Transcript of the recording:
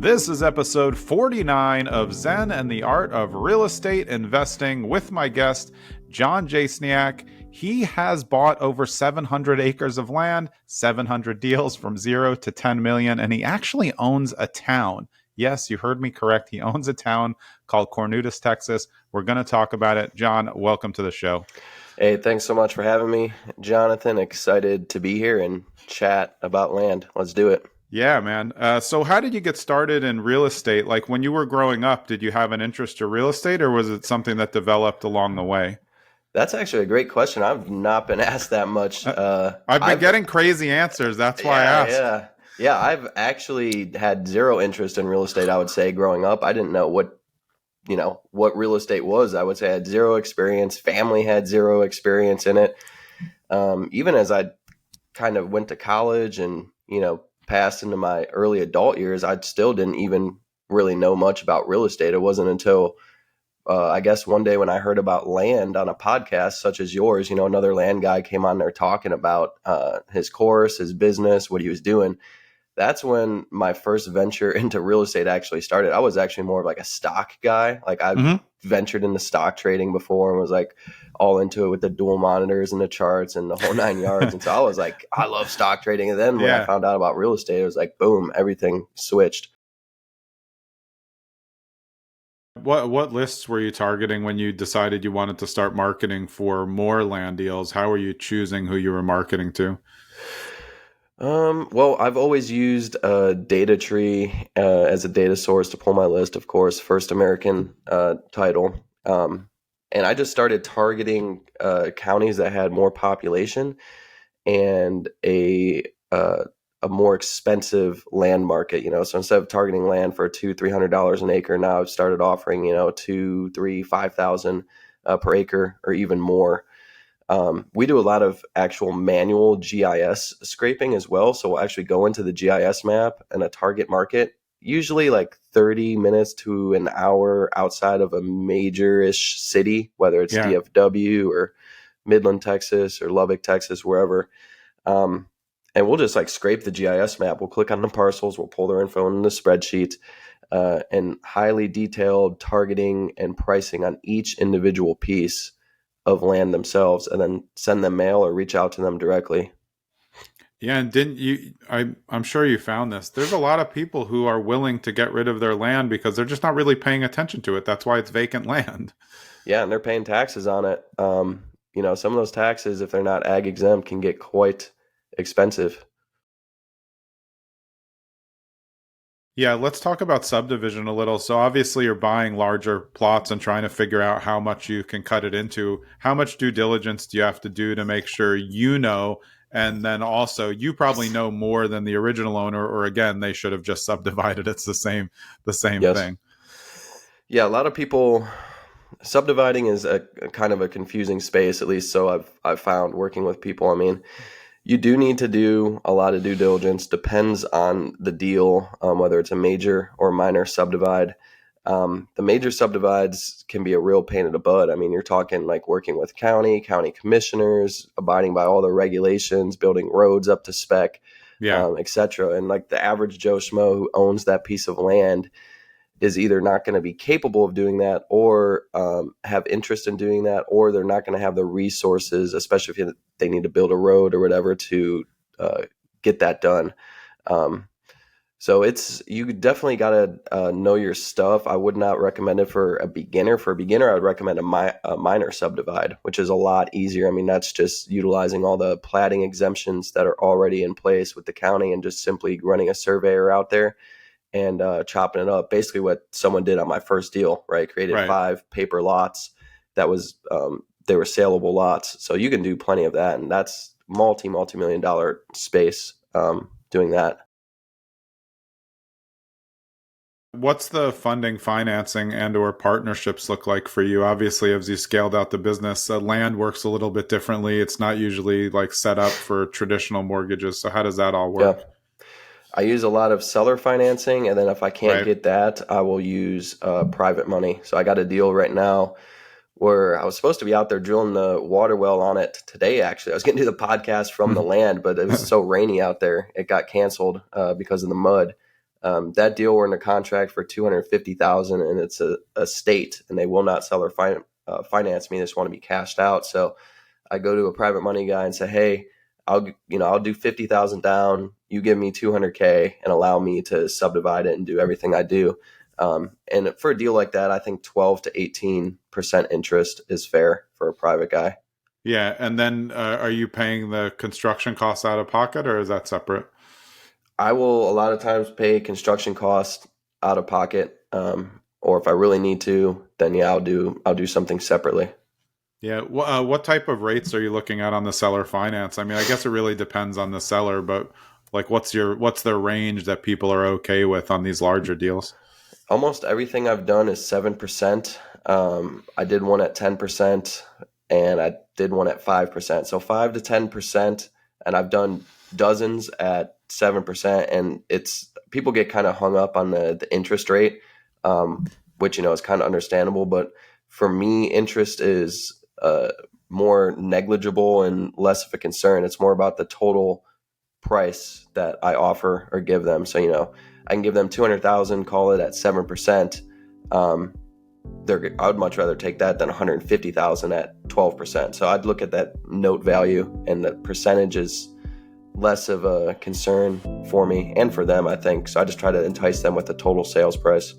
This is episode 49 of Zen and the Art of Real Estate Investing with my guest, Jon Jasniak. He has bought over 700 acres of land, 700 deals from 0 to 10 million, and he actually owns a town. Yes, you heard me correct. He owns a town called Cornutus, Texas. We're going to talk about it. Jon, welcome to the show. Hey, thanks so much for having me, Jonathan. Excited to be here and chat about land. Let's do it. Yeah, man. So how did you get started in real estate? Like when you were growing up, did you have an interest in real estate or was it something that developed along the way? That's actually a great question. I've not been asked that much. I've been getting crazy answers. That's why I asked. Yeah, I've actually had zero interest in real estate, I would say, growing up. I didn't know what real estate was. I would say I had zero experience. Family had zero experience in it. Even as I kind of went to college and, passed into my early adult years, I still didn't even really know much about real estate. It wasn't until, I guess, one day when I heard about land on a podcast such as yours, another land guy came on there talking about his course, his business, what he was doing. That's when my first venture into real estate actually started. I was actually more of like a stock guy. Like I ventured into stock trading before and was like all into it with the dual monitors and the charts and the whole 9 yards. And so I was like, I love stock trading. And then when I found out about real estate, it was like, boom, everything switched. What lists were you targeting when you decided you wanted to start marketing for more land deals? How were you choosing who you were marketing to? Well, I've always used a data tree as a data source to pull my list, of course, First American title. And I just started targeting counties that had more population and a more expensive land market, So instead of targeting land for $200-$300 an acre, now I've started offering, $2,000, $3,000, $5,000 per acre or even more. We do a lot of actual manual GIS scraping as well. So we'll actually go into the GIS map and a target market, usually like 30 minutes to an hour outside of a major-ish city, whether it's DFW or Midland, Texas or Lubbock, Texas, wherever. And we'll just like scrape the GIS map. We'll click on the parcels. We'll pull their info in the spreadsheet and highly detailed targeting and pricing on each individual piece of land themselves, and then send them mail or reach out to them directly. Yeah, and didn't you? I'm sure you found this. There's a lot of people who are willing to get rid of their land because they're just not really paying attention to it. That's why it's vacant land. Yeah, and they're paying taxes on it. Some of those taxes, if they're not ag exempt, can get quite expensive. Yeah, let's talk about subdivision a little. So obviously you're buying larger plots and trying to figure out how much you can cut it into. How much due diligence do you have to do to make sure and then also you probably know more than the original owner, or again, they should have just subdivided. It's the same thing. Yeah, a lot of people, subdividing is a kind of a confusing space, at least so I've found working with people. I mean, you do need to do a lot of due diligence. Depends on the deal, whether it's a major or minor subdivide. The major subdivides can be a real pain in the butt. I mean, you're talking like working with county commissioners, abiding by all the regulations, building roads up to spec, et cetera. And like the average Joe Schmo who owns that piece of land is either not going to be capable of doing that or have interest in doing that, or they're not going to have the resources, especially if they need to build a road or whatever to get that done. So you definitely got to know your stuff. I would not recommend it for a beginner. For a beginner, I would recommend a minor subdivide, which is a lot easier. I mean, that's just utilizing all the platting exemptions that are already in place with the county and just simply running a surveyor out there and chopping it up. Basically what someone did on my first deal, right? Created 5 paper lots that was, they were saleable lots. So you can do plenty of that. And that's multi-million dollar space doing that. What's the funding, financing, and or partnerships look like for you? Obviously, as you scaled out the business, land works a little bit differently. It's not usually like set up for traditional mortgages. So how does that all work? Yeah. I use a lot of seller financing, and then if I can't get that, I will use private money. So I got a deal right now where I was supposed to be out there drilling the water well on it today, actually. I was going to do the podcast from the land, but it was so rainy out there, it got canceled because of the mud. That deal, we're in a contract for $250,000, and it's a state, and they will not sell or finance me. They just want to be cashed out. So I go to a private money guy and say, hey, I'll do 50,000 down. You give me 200K and allow me to subdivide it and do everything I do. And for a deal like that, I think 12 to 18% interest is fair for a private guy. Yeah. And then are you paying the construction costs out of pocket, or is that separate? I will a lot of times pay construction costs out of pocket. Or if I really need to, then yeah, I'll do something separately. Yeah. What type of rates are you looking at on the seller finance? I mean, I guess it really depends on the seller, but like what's the range that people are okay with on these larger deals? Almost everything I've done is 7%. I did one at 10%, and I did one at 5%. So 5 to 10%, and I've done dozens at 7%. And it's people get kind of hung up on the interest rate, which is kind of understandable. But for me, interest is more negligible and less of a concern. It's more about the total price that I offer or give them. So I can give them 200,000, call it at 7%. I would much rather take that than 150,000 at 12%. So I'd look at that note value, and the percentage is less of a concern for me and for them, I think. So I just try to entice them with the total sales price.